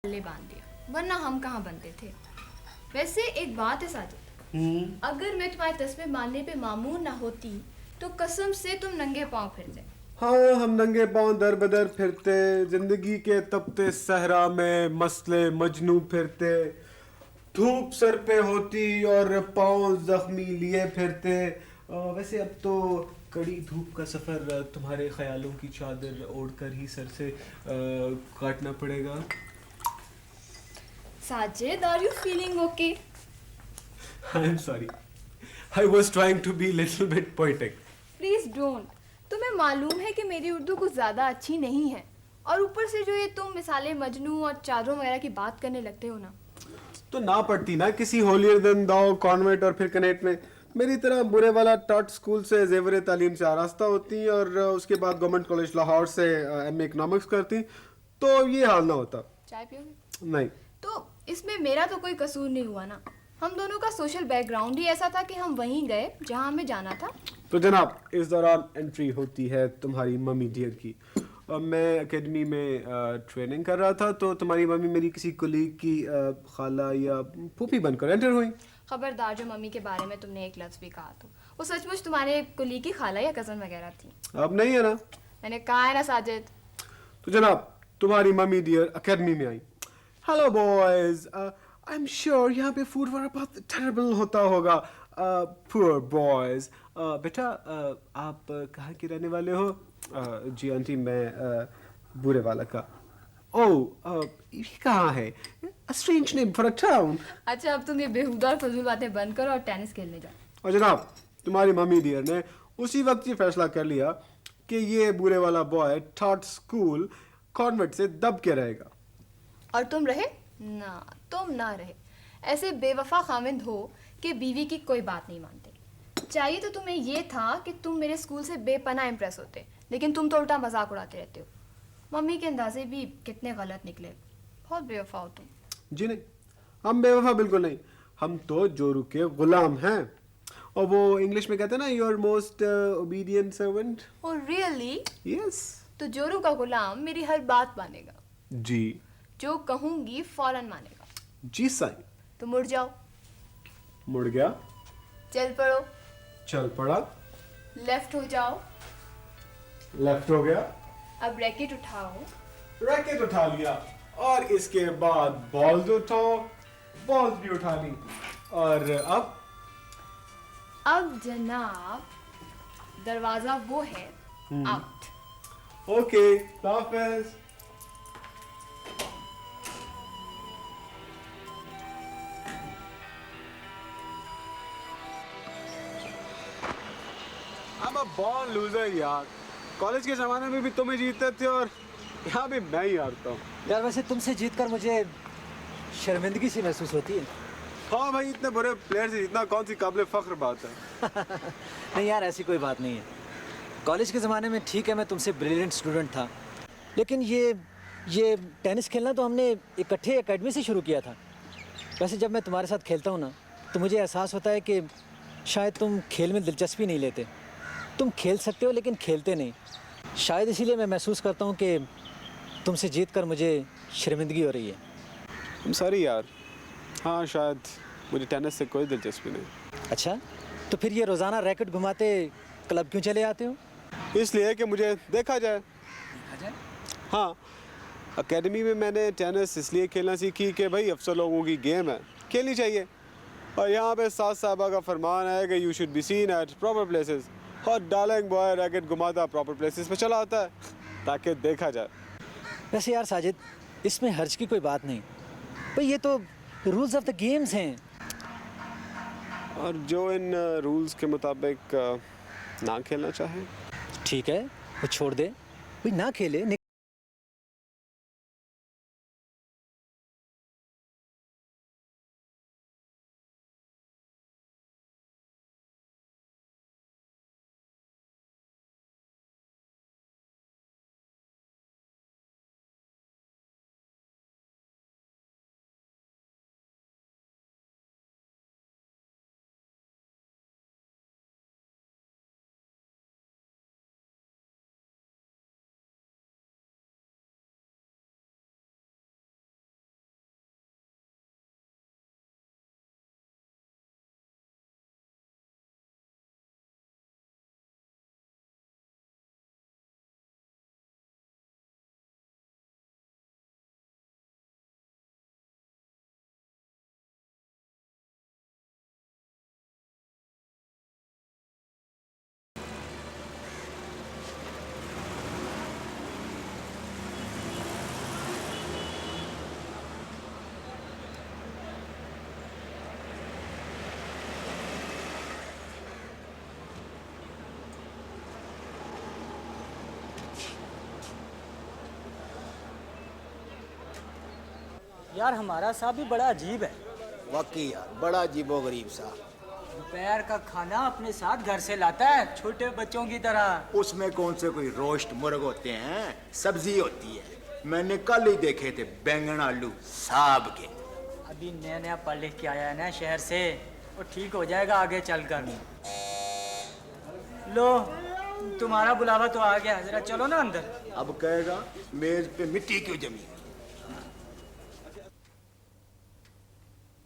ले बांध दिया, वरना हम कहाँ बनते थे। वैसे एक बात है साजिद, अगर मैं तुम्हारे तस्वीर बांधने पे मामूर ना होती तो कसम से तुम नंगे पाँव फिरते। हाँ, हम नंगे पांव दर बदर फिरते, जिंदगी के तपते सहरा में मसले मजनू फिरते, धूप सर पे होती और पांव जख्मी लिए फिरते। वैसे अब तो कड़ी धूप का सफर तुम्हारे ख्यालों की चादर ओढ़कर ही सर से काटना पड़ेगा। Sajid, are you feeling okay? I am sorry, I was trying to be little bit poetic. Please don't. तुम्हें मालूम है कि मेरी उर्दू कुछ ज़्यादा अच्छी नहीं है, और ऊपर से जो ये तुम मिसाले मजनू और चादरों वगैरह की बात करने लगते हो ना। तो ना पढ़ती ना किसी होलियर देन दाओ कॉन्वेंट और फिर कनेट में, मेरी तरह बुरे वाला टॉट स्कूल से जेवर तालीम से आरास्ता होती और उसके बाद गवर्नमेंट कॉलेज लाहौर से एमए इकोनॉमिक्स करती, तो ये हाल ना होता। चाय पियोगे? नहीं। तो इसमें मेरा तो कोई कसूर नहीं हुआ ना। हम दोनों का सोशल बैकग्राउंड ही ऐसा था कि हम वहीं गए जहां हमें जाना था। तो जनाब, इस दौरान एंट्री होती है तुम्हारी मम्मी डियर की। मैं एकेडमी में ट्रेनिंग कर रहा था, तो तुम्हारी मम्मी मेरी किसी कुलीग की खाला या फूफी बनकर एंटर हुई। खबरदार, जो मम्मी के बारे में तुमने एक लफ्ज़ भी कहा तो वो सचमुच तुम्हारे कुली की खाला या कज़न वगैरह थी। अब नहीं है ना? मैंने कहा है ना साजिद। तो जनाब, तुम्हारी मम्मी डियर एकेडमी में आई। Hello boys, I am sure यहाँ पे फूड वगैरह बहुत टेरेबल होता होगा। Poor boys. बेटा, आप कहाँ के रहने वाले हो? जी आंटी, मैं बुरे वाला का। ओह, ये कहाँ है? A strange name for a town. अच्छा, अब तुम ये बेहुदा और फजूल बातें बंद करो और टेनिस खेलने जाओ। और जनाब, तुम्हारी मम्मी डियर ने उसी वक्त ये फैसला कर लिया कि ये बुरे वाला बॉय थॉट स्कूल कॉन्वेंट से दब के रहेगा। और तुम रहे ना, तुम ना रहे। ऐसे बेवफा खामिंद हो कि बीवी की कोई बात नहीं मानते। चाहिए तो तुम्हें ये था कि तुम मेरे स्कूल से बेपनाह इम्प्रेस होते, लेकिन तुम तो उल्टा मजाक उड़ाते रहते हो। मम्मी के अंदाजे भी कितने गलत निकले। बहुत बेवफा हो तुम। जी नहीं, हम बेवफा बिल्कुल नहीं। हम तो जोरू के गुलाम हैं। और वो इंग्लिश में कहते हैं ना, your most obedient servant. Oh really? Yes. तो जोरू का गुलाम मेरी हर बात मानेगा। जी। जो कहूंगी फौरन मानेगा। जी साईं। तो मुड़ जाओ। मुड़ गया। चल पड़ो। चल पड़ा। लेफ्ट हो जाओ। लेफ्ट हो गया। अब रैकेट उठाओ। रैकेट उठा लिया। और इसके बाद बॉल्स उठाओ। बॉल्स भी उठा ली। और अब जनाब, दरवाजा वो है out. Okay, Hafiz. I'm a born loser यार। कॉलेज के जमाने में भी तुम ही जीतते थे और यहाँ भी मैं ही हारता हूँ। यार वैसे तुमसे जीतकर मुझे शर्मिंदगी सी महसूस होती है। हाँ भाई, इतने बुरे प्लेयर से जीतना कौन सी काबिल फख्र बात है। नहीं यार, ऐसी कोई बात नहीं है। कॉलेज के ज़माने में ठीक है, मैं तुमसे ब्रिलियंट स्टूडेंट था, लेकिन ये टेनिस खेलना तो हमने इकट्ठे एकेडमी से शुरू किया था। वैसे जब मैं तुम्हारे साथ खेलता हूँ ना, तो मुझे एहसास होता है कि शायद तुम खेल में दिलचस्पी नहीं लेते। तुम खेल सकते हो लेकिन खेलते नहीं। शायद इसीलिए मैं महसूस करता हूँ कि तुमसे जीत कर मुझे शर्मिंदगी हो रही है। I'm sorry यार। हाँ, शायद मुझे टेनिस से कोई दिलचस्पी नहीं। अच्छा, तो फिर ये रोज़ाना रैकेट घुमाते क्लब क्यों चले आते हो? इसलिए कि मुझे देखा जाए। देखा जाए? हाँ, एकेडमी में मैंने टेनिस इसलिए खेलना सीखी कि भाई अफसर लोगों की गेम है, खेलनी चाहिए। और यहाँ पे साथ साहबा का फरमान है कि you should be seen at proper places. और डार्लिंग बॉय रैकेट घुमाता प्रॉपर प्लेसेस पे चला आता है ताकि देखा जाए। वैसे यार साजिद, इसमें हर्ज की कोई बात नहीं भाई, ये तो रूल्स ऑफ द गेम्स हैं। और जो इन रूल्स के मुताबिक ना खेलना चाहे, ठीक है, वो छोड़ दे भाई, ना खेले। यार हमारा साहब भी बड़ा अजीब है। वाकई यार बड़ा अजीबोगरीब सा। दोपहर का खाना अपने साथ घर से लाता है, छोटे बच्चों की तरह। उसमें कौन से कोई रोस्ट मुर्ग होते हैं, सब्जी होती है। मैंने कल ही देखे थे बैंगन आलू साहब के। अभी नया नया पढ़ लिख के आया है ना शहर से, वो ठीक हो जाएगा आगे चलकर। लो तुम्हारा बुलावा तो आ गया, जरा चलो ना अंदर। अब कहेगा मेज पे मिट्टी क्यों जमी।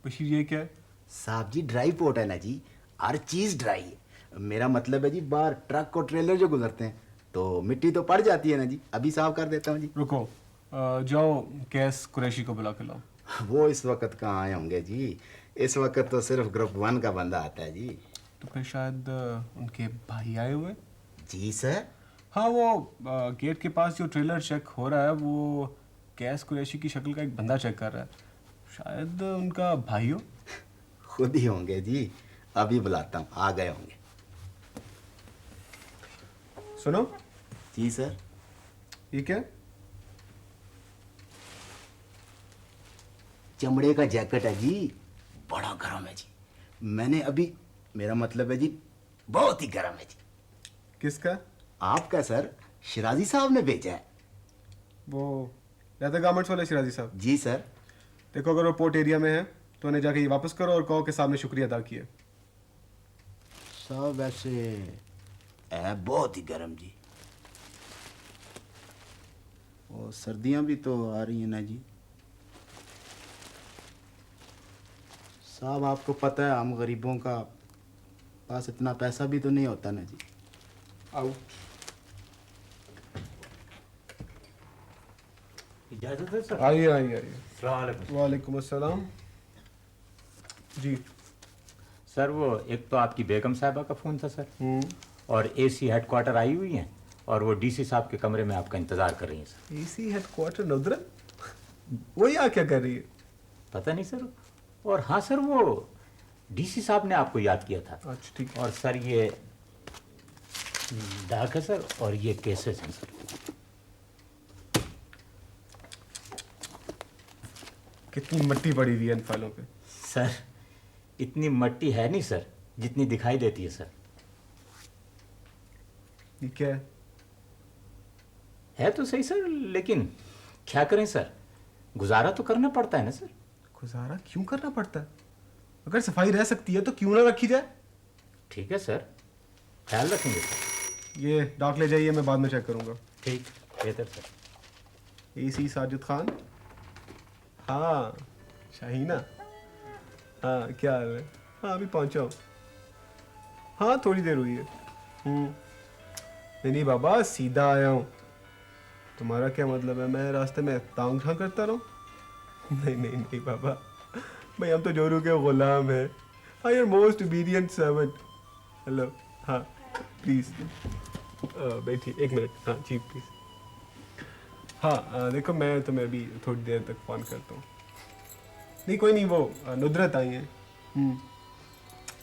बशीर ये क्या है? साहब जी ड्राई पोर्ट है ना जी, हर चीज ड्राई है। मेरा मतलब है जी बाहर ट्रक और ट्रेलर जो गुजरते हैं तो मिट्टी तो पड़ जाती है ना जी। अभी साफ कर देता हूँ जी। रुको, जाओ कैस कुरैशी को बुला के लाओ। वो इस वक्त कहाँ आए होंगे जी, इस वक्त तो सिर्फ ग्रुप 1 का बंदा आता है जी। तो फिर शायद उनके भाई आए हुए। जी सर। हाँ, वो गेट के पास जो ट्रेलर चेक हो रहा है वो कैस कुरैशी की शक्ल का एक बंदा चेक कर रहा है। शायद उनका भाई हो। खुद ही होंगे जी, अभी बुलाता हूँ, आ गए होंगे। सुनो। जी सर। ये क्या है? चमड़े का जैकेट है जी, बड़ा गर्म है जी। मैंने अभी, मेरा मतलब है जी बहुत ही गर्म है जी। किसका? आपका सर, शिराजी साहब ने भेजा है। वो लेदर गारमेंट्स वाले शिराजी साहब। जी सर। देखो, अगर वो पोर्ट एरिया में है तो उन्हें जाके ये वापस करो और कहो कि साहब ने शुक्रिया अदा किया। साहब वैसे है बहुत ही गर्म जी, और सर्दियां भी तो आ रही हैं ना जी। साहब आपको पता है हम गरीबों का पास इतना पैसा भी तो नहीं होता ना जी। आओ। इजाज़त है सर। आइए आइए आइए। अस्सलाम वालेकुम। वालेकुम अस्सलाम। जी। सर वो एक तो आपकी बेगम साहिबा का फ़ोन था सर, हम्म। और एसी हेडक्वार्टर आई हुई हैं और वो डीसी साहब के कमरे में आपका इंतज़ार कर रही हैं सर। एसी हेडक्वार्टर नुदरत, वो यहाँ क्या कर रही है? पता नहीं सर। और हाँ सर, वो डीसी साहब ने आपको याद किया था। अच्छा ठीक है। और सर ये डाक है सर, और ये केसेस हैं सर। कितनी मट्टी पड़ी हुई है इन फाइलों पे। सर इतनी मट्टी है नहीं सर जितनी दिखाई देती है सर। ये क्या है? है तो सही सर, लेकिन क्या करें सर, गुजारा तो करना पड़ता है ना सर। गुजारा क्यों करना पड़ता है? अगर सफाई रह सकती है तो क्यों ना रखी जाए? ठीक है सर, ख्याल रखेंगे सर। ये डाक ले जाइए, मैं बाद में चेक करूंगा। ठीक, बेहतर सर। एसी साजिद खान। हाँ शाहीना। हाँ क्या हाल है? हाँ अभी पहुंचा हूँ। हाँ थोड़ी देर हुई है। नहीं नहीं बाबा, सीधा आया हूँ। तुम्हारा क्या मतलब है मैं रास्ते में तांग झांक करता रहूँ? नहीं नहीं नहीं बाबा, भाई हम तो जोरू के गुलाम हैं। हाँ your most obedient servant. Hello. हाँ प्लीज़ बैठिए एक मिनट। हाँ जी प्लीज़। हाँ देखो मैं तुम्हें अभी थोड़ी देर तक फ़ोन करता हूँ। नहीं कोई नहीं, वो नुदरत आई है।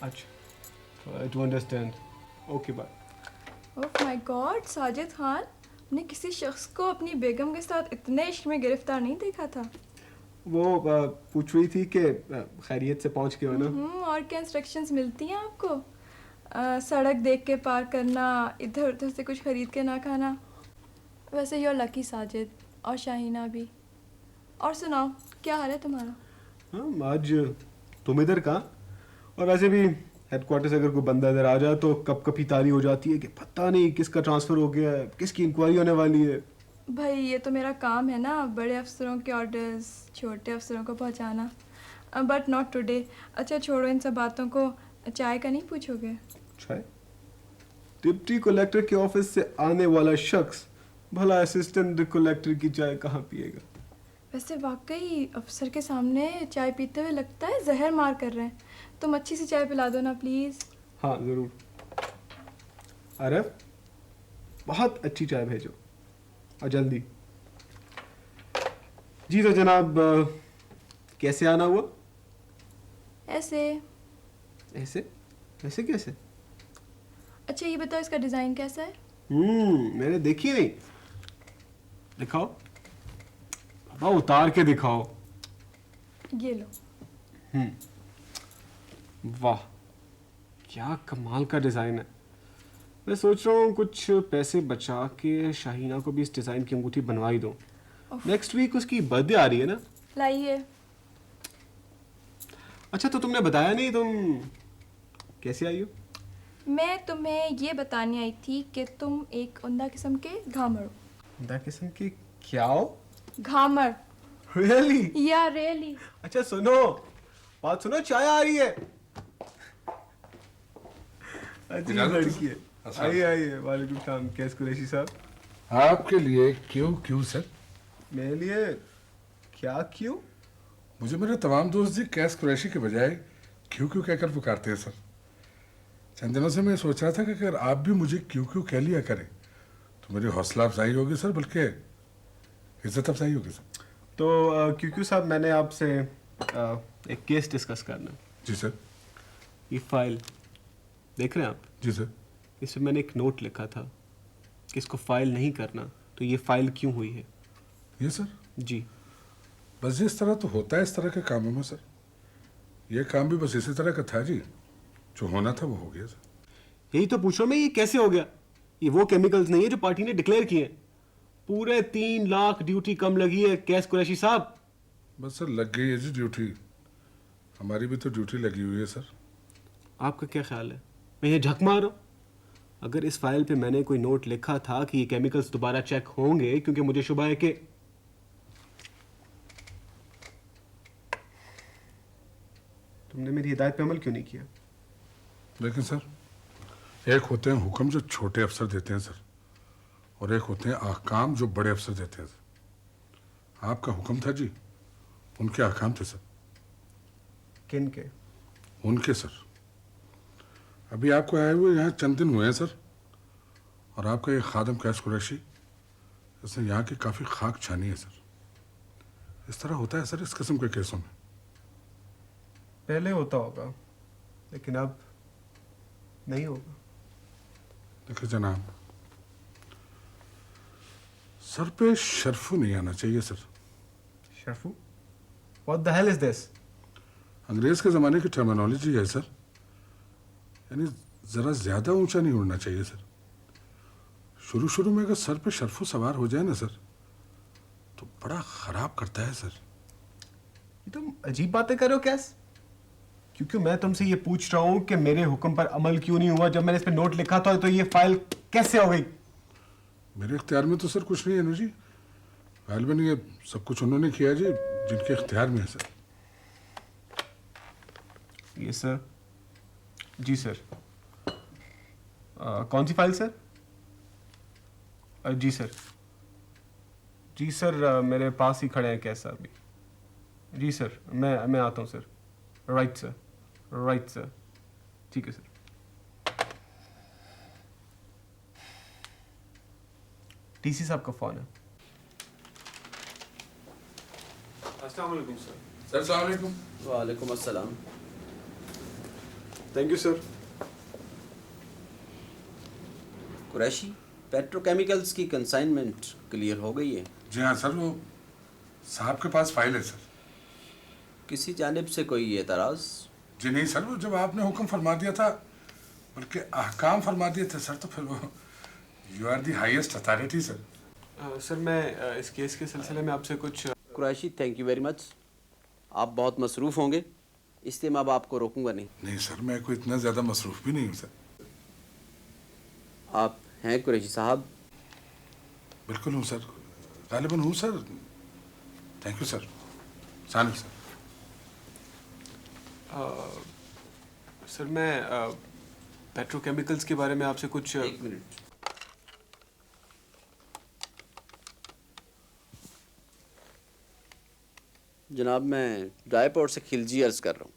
अच्छा I do understand. Okay bye. Oh my God, Sajid Khan ने किसी शख्स को अपनी बेगम के साथ इतने इश्क में गिरफ्तार नहीं देखा था। वो पूछ रही थी कि खैरियत से पहुंच के हो ना। और क्या इंस्ट्रक्शंस मिलती हैं आपको? सड़क देख के पार करना, इधर उधर से कुछ खरीद के ना खाना। वैसे you're लकी साजिद, और शाहीना भी। और सुनाओ क्या हाल है तुम्हारा? हाँ आज तुम इधर कहाँ? और वैसे भी हेडक्वार्टर से अगर कोई बंदा इधर आ जाए तो कप कपी तारी हो जाती है कि पता नहीं किसका ट्रांसफ़र हो गया है, किसकी इंक्वायरी होने वाली है। भाई ये तो मेरा काम है ना, बड़े अफसरों के ऑर्डर्स छोटे अफसरों को पहुंचाना। But not today. अच्छा छोड़ो इन सब बातों को, चाय का नहीं पूछोगे? चाय? डिप्टी कलेक्टर के ऑफिस से आने वाला शख्स भला असिस्टेंट कलेक्टर की चाय कहाँ पिएगा? वैसे वाकई अफसर के सामने चाय पीते हुए लगता है जहर मार कर रहे हैं। तुम अच्छी सी चाय पिला दो ना प्लीज़। हाँ ज़रूर। आरफ बहुत अच्छी चाय भेजो और जल्दी। जी तो जनाब, कैसे आना हुआ? ऐसे। ऐसे? ऐसे कैसे? अच्छा ये बताओ इसका डिज़ाइन कैसा है? मैंने देखी नहीं। दिखाओ बाबा, उतार के दिखाओ। ये लो। वाह, क्या कमाल का डिज़ाइन है। मैं सोच रहा हूँ कुछ पैसे बचा के शाहीना को भी इस डिज़ाइन की अंगूठी बनवा ही दूँ। नेक्स्ट वीक उसकी बर्थडे आ रही है ना। लाइए। अच्छा, तो तुमने बताया नहीं तुम कैसे आई हो? मैं तुम्हें ये बताने आई थी कि तुम एक उम्दा किस्म के घामर हो। उम्दा किस्म की क्या हो? घामर। रियली? या रियली। अच्छा सुनो, बात सुनो, चाय आ रही है। अजीब लड़की है। आइए आइए। वालेकुम सलाम। कैस कुरैशी साहब? आपके लिए क्यों क्यों सर? मेरे लिए क्या क्यों? मुझे मेरे तमाम दोस्त जी कैस कुरैशी के बजाय क्यों क्यों कहकर पुकारते हैं सर। चंद दिनों से मैं सोच रहा था कि अगर आप भी मुझे क्यों क्यों कह लिया करें तो मेरी हौसला अफजाई होगी सर, बल्कि इज्जत अफजाई होगी सर। तो क्यों साहब, मैंने आपसे एक केस डिस्कस करना है। जी सर। ये फाइल देख रहे हैं आप? जी सर। इसमें मैंने एक नोट लिखा था कि इसको फाइल नहीं करना, तो ये फाइल क्यों हुई है? ये सर? जी। बस इस तरह तो होता है इस तरह के कामों में सर। ये काम भी बस इसी तरह का था जी, जो होना था वो हो गया सर। यही तो पूछ रहा हूँ मैं, ये कैसे हो गया? ये वो केमिकल्स नहीं है जो पार्टी ने डिक्लेयर किए हैं। पूरे 3 लाख ड्यूटी कम लगी है कैस कुरैशी साहब। बस सर लग गई है जी ड्यूटी, हमारी भी तो ड्यूटी लगी हुई है सर। आपका क्या ख्याल है, मैं ये झक मारूं? अगर इस फाइल पे मैंने कोई नोट लिखा था कि ये केमिकल्स दोबारा चेक होंगे, क्योंकि मुझे शुबा है कि तुमने मेरी हिदायत पे अमल क्यों नहीं किया? लेकिन सर, एक होते हैं हुक्म जो छोटे अफसर देते हैं सर, और एक होते हैं अहकाम जो बड़े अफसर देते हैं सर। आपका हुक्म था जी, उनके अहकाम थे सर। किन के? उनके सर। अभी आपको आए हुए यहाँ चंद दिन हुए हैं सर, और आपका ये खादम कैस कुरैशी, इसने यहाँ की काफ़ी खाक छानी है सर। इस तरह होता है सर इस किस्म के केसों में। पहले होता होगा, लेकिन अब नहीं होगा। देखिए जनाब, सर पे शर्फू नहीं आना चाहिए sir. शर्फू? What the hell is this? अंग्रेज के ज़माने की टर्मिनोलॉजी है सर, यानी ज़रा ज़्यादा ऊंचा नहीं उड़ना चाहिए सर। शुरू शुरू में अगर सर पे शर्फू सवार हो जाए ना सर, तो बड़ा ख़राब करता है सर। ये तुम अजीब बातें कर रहे हो कैस? क्योंकि मैं तुमसे ये पूछ रहा हूँ कि मेरे हुक्म पर अमल क्यों नहीं हुआ। जब मैंने इस पे नोट लिखा था तो ये फाइल कैसे हो गई? मेरे इख्तियार में तो सर कुछ नहीं है ना जी। गालिबन ये सब कुछ उन्होंने किया जी जिनके इख्तियार में है सर। ये सर। जी सर। कौन सी फाइल सर? जी सर। जी सर, मेरे पास ही खड़े हैं कैसा अभी। जी सर, मैं आता हूँ sir. Right sir, right sir. ठीक है सर। टीसी साहब का फोन है। अस्सलाम वालेकुम सर। सर अस्सलाम वालेकुम। वालेकुम अस्सलाम। Thank you sir. Qureshi, petrochemicals की कंसाइनमेंट क्लियर हो गई है? जी हाँ सर, वो साहब के पास फाइल है सर। किसी जानिब से कोई एतराज़? जी नहीं सर, वो जब आपने हुक्म फरमा दिया था, बल्कि अहकाम फरमा दिए थे सर, तो फिर वो you are the highest authority sir. Sir मैं इस केस के सिलसिले में आपसे कुछ Qureshi, thank you very much. आप बहुत मसरूफ़ होंगे, इसलिए मैं अब आपको रोकूंगा नहीं। नहीं सर, मैं कोई इतना ज़्यादा मसरूफ़ भी नहीं हूँ सर। आप हैं कुरैशी साहब? बिल्कुल हूँ सर, गालिबन हूँ सर। Thank you sir. सानिब सर। सर मैं पेट्रोकेमिकल्स के बारे में आपसे कुछ एक मिनट। जनाब, मैं ड्राईपोर्ट से खिलजी अर्ज़ कर रहा हूँ।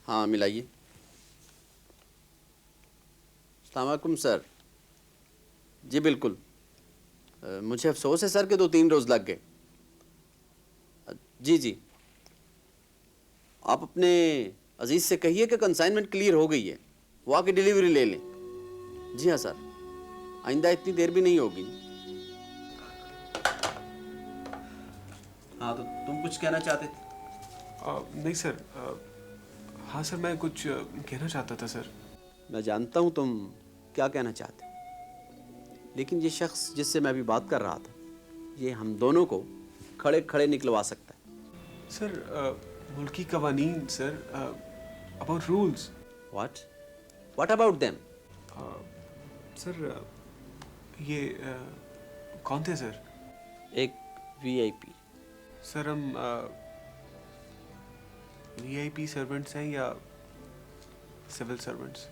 हाँ, मिलाइए। अस्सलाम वालेकुम सर। जी बिल्कुल। मुझे अफसोस है सर कि 2-3 रोज़ लग गए। जी जी, आप अपने अजीज़ से कहिए कि कंसाइनमेंट क्लियर हो गई है, वो आके डिलीवरी ले लें। जी हाँ सर, आइंदा इतनी देर भी नहीं होगी। हाँ, तो तुम कुछ कहना चाहते थे? नहीं सर, हाँ सर, मैं कुछ कहना चाहता था सर। मैं जानता हूँ तुम क्या कहना चाहते, लेकिन ये शख्स जिससे मैं अभी बात कर रहा था, ये हम दोनों को खड़े खड़े निकलवा सकता है। सर, मुल्की कवानीन sir, about rules. What about them? Sir, ये कौन थे सर? एक वीआईपी। सर, हम वीआईपी सर्वेंट्स हैं या सिविल सर्वेंट्स?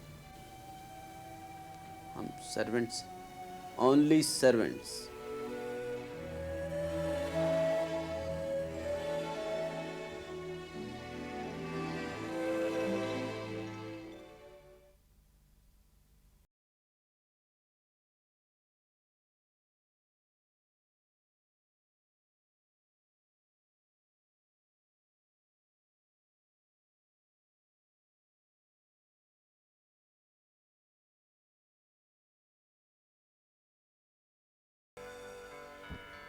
हम servants, only servants.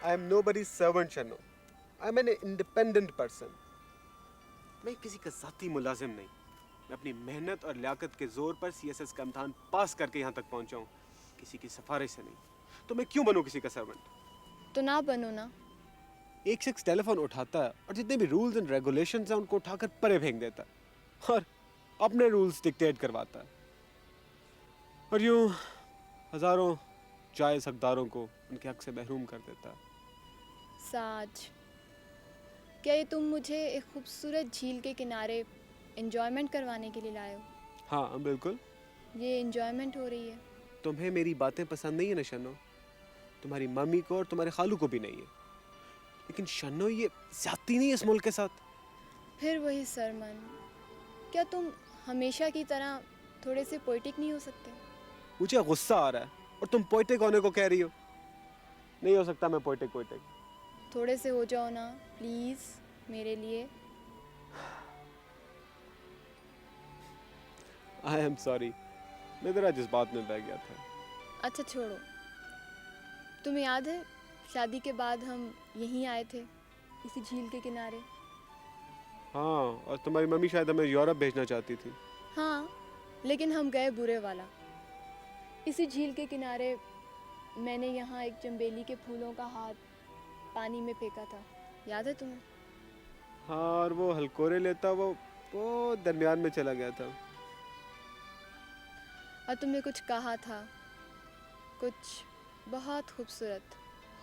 I am nobody's servant, शन्नो। I am an independent person. मैं किसी का ज़ाती मुलाजिम नहीं। मैं अपनी मेहनत और लियाकत के जोर पर CSS का इम्तहान पास करके यहाँ तक पहुँचा हूँ, किसी की सिफारिश से नहीं। तो मैं क्यों बनूँ किसी का सर्वेंट? तो ना बनो ना। एक शख्स टेलीफोन उठाता है और जितने भी रूल्स एंड रेगुलेशंस हैं उनको उठाकर परे फेंक देता है और अपने रूल्स डिक्टेट करवाता है, और यूँ हज़ारों जायज़ हकदारों को उनके हक से महरूम कर देता है। साज, क्या ये तुम मुझे एक खूबसूरत झील के किनारे एंजॉयमेंट करवाने के लिए लाए हो? हाँ बिल्कुल। ये एंजॉयमेंट हो रही है? तुम्हें मेरी बातें पसंद नहीं है ना शन्नो? तुम्हारी मम्मी को और तुम्हारे खालू को भी नहीं है। लेकिन शन्नो, ये ज्यादती नहीं है इस मुल्क के साथ? फिर वही सरमन, क्या तुम हमेशा की तरह थोड़े से पोइटिक नहीं हो सकते? मुझे गुस्सा आ रहा है और तुम पोइटिक होने को कह रही हो। नहीं हो सकता मैं पोइटिक। थोड़े से हो जाओ ना प्लीज़ मेरे लिए। आई एम सॉरी, मैं ज़रा जज्बात में बह गया था। अच्छा छोड़ो, तुम्हें याद है शादी के बाद हम यहीं आए थे, इसी झील के किनारे? हाँ, और तुम्हारी मम्मी शायद हमें यूरोप भेजना चाहती थी। हाँ, लेकिन हम गए बुरे वाला। इसी झील के किनारे मैंने यहाँ एक चंबेली के फूलों का हाथ पानी में फेंका था, याद है तुम्हें? हाँ, और वो हलकोरे लेता वो दरमियान में चला गया था। और तुमने कुछ कहा था, कुछ बहुत खूबसूरत।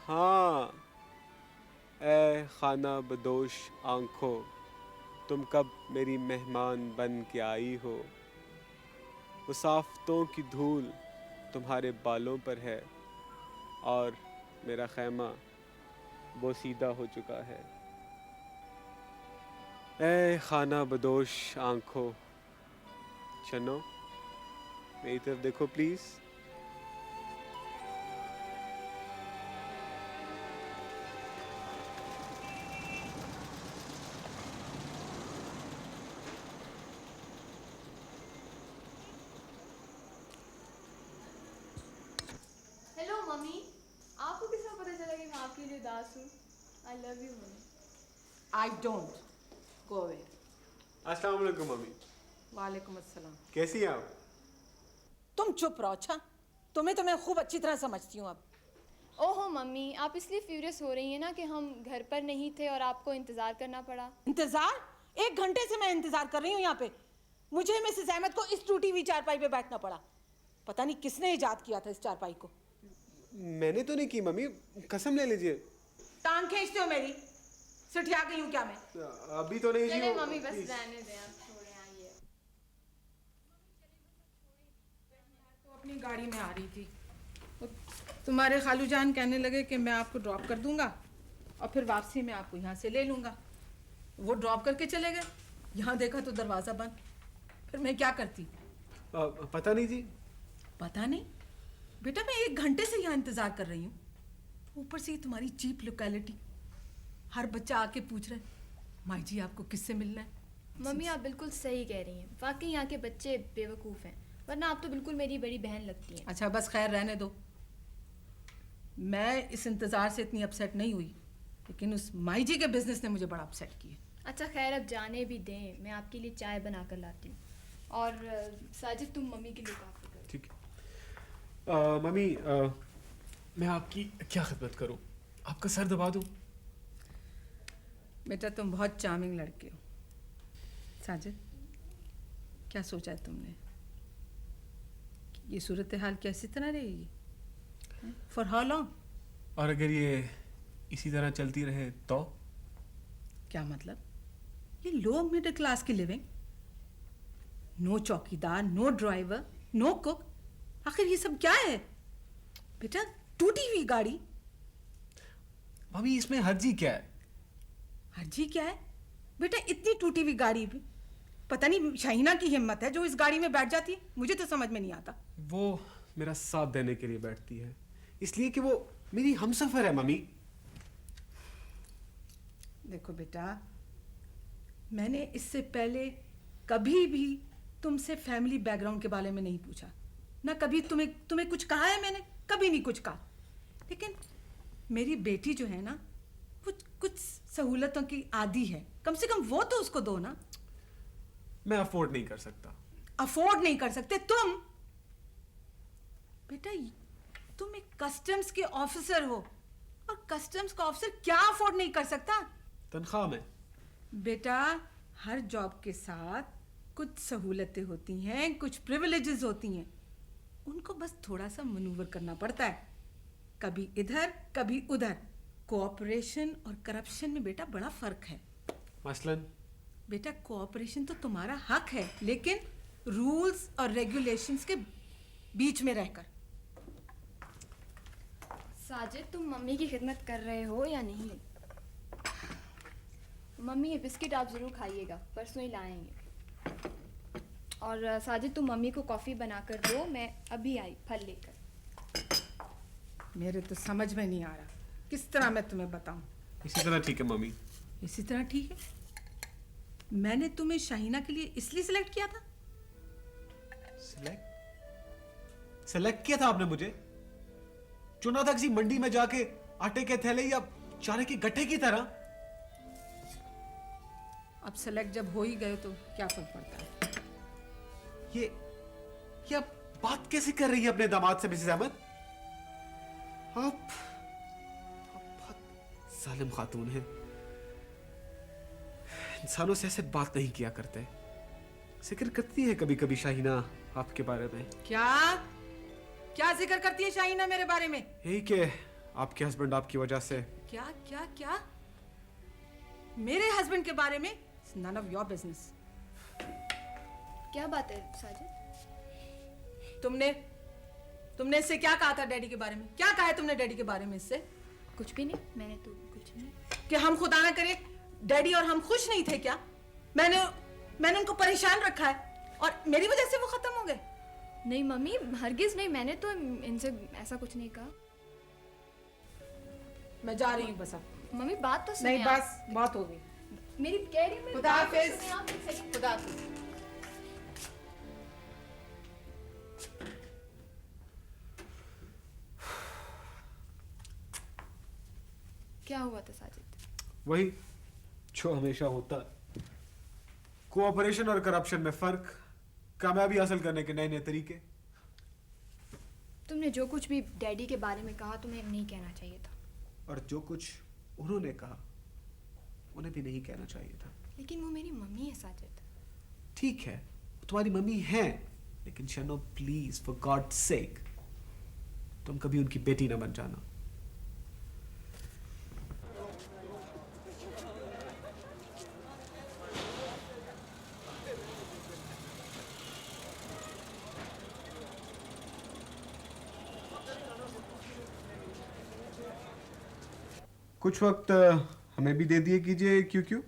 हाँ, ए खाना बदोश आंखों, तुम कब मेरी मेहमान बन के आई हो। मुसाफतों की धूल तुम्हारे बालों पर है और मेरा खैमा वो सीधा हो चुका है। ए खाना बदोश आंखों, शन्नो मेरी तरफ देखो प्लीज। हेलो मम्मी, आपको किस तरह पता चला कि मैं आपके लिए उदास हूँ? I love you mummy. I don't. Go away. अस्सलाम वालेकुम मम्मी। वालेकुम अस्सलाम। कैसी हैं आप? तुम चुप रहो। अच्छा, तुम्हें तो मैं खूब अच्छी तरह समझती हूँ अब। ओहो मम्मी, आप इसलिए फ्यूरियस हो रही हैं ना कि हम घर पर नहीं थे और आपको इंतज़ार करना पड़ा। इंतजार? 1 घंटे से मैं इंतजार कर रही हूँ यहाँ पे। मुझे मिसेस अहमद को इस टूटी हुई चारपाई पे बैठना पड़ा। पता नहीं किसने इजाद किया था इस चारपाई को। मैंने तो नहीं की मम्मी, कसम ले लीजिए। टांग खींचते हो मेरी? सिटिया गई हूँ क्या मैं? अभी तो नहीं जी। चले मम्मी, बस रहने दें, आप छोड़ें, आइए। तो अपनी गाड़ी में आ रही थी, तुम्हारे खालू जान कहने लगे कि मैं आपको ड्रॉप कर दूंगा और फिर वापसी में आपको यहाँ से ले लूँगा। वो ड्रॉप करके चले गए, यहाँ देखा तो दरवाज़ा बंद। फिर मैं क्या करती? पता नहीं जी। पता नहीं बेटा, मैं 1 घंटे से यहाँ इंतज़ार कर रही हूँ। ऊपर से तुम्हारी चीप लोकेलिटी, हर बच्चा आके पूछ रहा है माई जी आपको किससे मिलना है। मम्मी आप बिल्कुल सही कह रही हैं, वाकई यहाँ के बच्चे बेवकूफ़ हैं, वरना आप तो बिल्कुल मेरी बड़ी बहन लगती हैं। अच्छा बस खैर रहने दो। मैं इस इंतज़ार से इतनी अपसेट नहीं हुई, लेकिन उस माई जी के बिजनेस ने मुझे बड़ा अपसेट किया। अच्छा खैर, अब जाने भी दें, मैं आपके लिए चाय बना कर लाती हूँ। और साजिद तुम मम्मी के लिए काफ़ी करो। ठीक है। मम्मी, मैं आपकी क्या खिदमत करूँ? आपका सर दबा दूँ? बेटा तुम बहुत चार्मिंग लड़के हो। साजिद, क्या सोचा है तुमने? ये सूरत हाल कैसी तरह रहेगी? For how long? और अगर ये इसी तरह चलती रहे तो? क्या मतलब? ये लो मिडिल क्लास की लिविंग, नो चौकीदार, नो ड्राइवर, नो कुक, आखिर ये सब क्या है? बेटा टूटी हुई गाड़ी। मम्मी, इसमें हर्जी क्या है? हर्जी क्या है? बेटा इतनी टूटी हुई गाड़ी भी, पता नहीं शाहीना की हिम्मत है जो इस गाड़ी में बैठ जाती है, मुझे तो समझ में नहीं आता। वो मेरा साथ देने के लिए बैठती है, इसलिए कि वो मेरी हमसफर है मम्मी। देखो बेटा, मैंने इससे पहले कभी भी तुमसे फैमिली बैकग्राउंड के बारे में नहीं पूछा, ना कभी तुम्हें कुछ कहा है मैंने, कभी नहीं कुछ कहा। लेकिन मेरी बेटी जो है ना, वो कुछ सहूलतों की आदी है, कम से कम वो तो उसको दो ना। मैं अफोर्ड नहीं कर सकता। अफोर्ड नहीं कर सकते तुम? बेटा तुम एक कस्टम्स के ऑफिसर हो, और कस्टम्स का ऑफिसर क्या अफोर्ड नहीं कर सकता? तनख्वाह में। बेटा हर जॉब के साथ कुछ सहूलतें होती हैं, कुछ प्रिविलेजेस होती हैं, उनको बस थोड़ा सा मनूवर करना पड़ता है, कभी इधर कभी उधर। कोऑपरेशन और करप्शन में बेटा बड़ा फर्क है। मसलन? बेटा कोऑपरेशन तो तुम्हारा हक है, लेकिन रूल्स और रेगुलेशंस के बीच में रहकर। साजिद, तुम मम्मी की खिदमत कर रहे हो या नहीं? मम्मी, ये बिस्किट आप ज़रूर खाइएगा, परसों ही लाएंगे। और साजिद, तुम मम्मी को कॉफ़ी बना कर दो, मैं अभी आई फल लेकर। मेरे तो समझ में नहीं आ रहा किस तरह मैं तुम्हें बताऊं। इसी तरह ठीक है मम्मी। इसी तरह ठीक है? मैंने तुम्हें शाहीना के लिए इसलिए सिलेक्ट किया था? सेलेक्ट किया था आपने मुझे? चुना था किसी मंडी में जाके आटे के थैले या चारे के गट्ठे की तरह? अब सेलेक्ट जब हो ही गए तो क्या फर्क पड़ता है? ये आप बात कैसे कर रही है अपने दामाद से मिसेस अहमद? आप बहुत जालिम खातून हैं। इंसानों से ऐसे बात नहीं किया करते। जिक्र करती है कभी कभी शाहीना आपके बारे में। क्या जिक्र करती है शाहीना मेरे बारे में? यही कि आपके हस्बैंड आपकी वजह से। क्या क्या क्या? मेरे हस्बैंड के बारे में? None of your business. क्या बात है साजिद? तुमने इससे क्या कहा था डैडी के बारे में? क्या कहा है तुमने डैडी के बारे में इससे? कुछ भी नहीं, मैंने तो कुछ नहीं। कि हम खुदा ना करे डैडी और हम खुश नहीं थे क्या? मैंने उनको परेशान रखा है और मेरी वजह से वो खत्म हो गए? नहीं मम्मी, हरगिज नहीं, मैंने तो इनसे ऐसा कुछ नहीं कहा। मैं जा रही हूँ बस अब। मम्मी बात तो सुनिए। नहीं बस बात हो गई। मेरी कह रही हूँ, खुदा हाफिज। खुदा हाफिज। क्या हुआ था साजिद? वही जो हमेशा होता है। कोऑपरेशन और करप्शन में फर्क, कामयाबी हासिल करने के नए नए तरीके। तुमने जो कुछ भी डैडी के बारे में कहा तुम्हें नहीं कहना चाहिए था। और जो कुछ उन्होंने कहा उन्हें भी नहीं कहना चाहिए था। लेकिन वो मेरी मम्मी है साजिद। ठीक है, वो तुम्हारी मम्मी है, लेकिन Shanno please for God sake तुम कभी उनकी बेटी ना बन जाना। कुछ वक्त हमें भी दे दिए कीजिए। क्यों?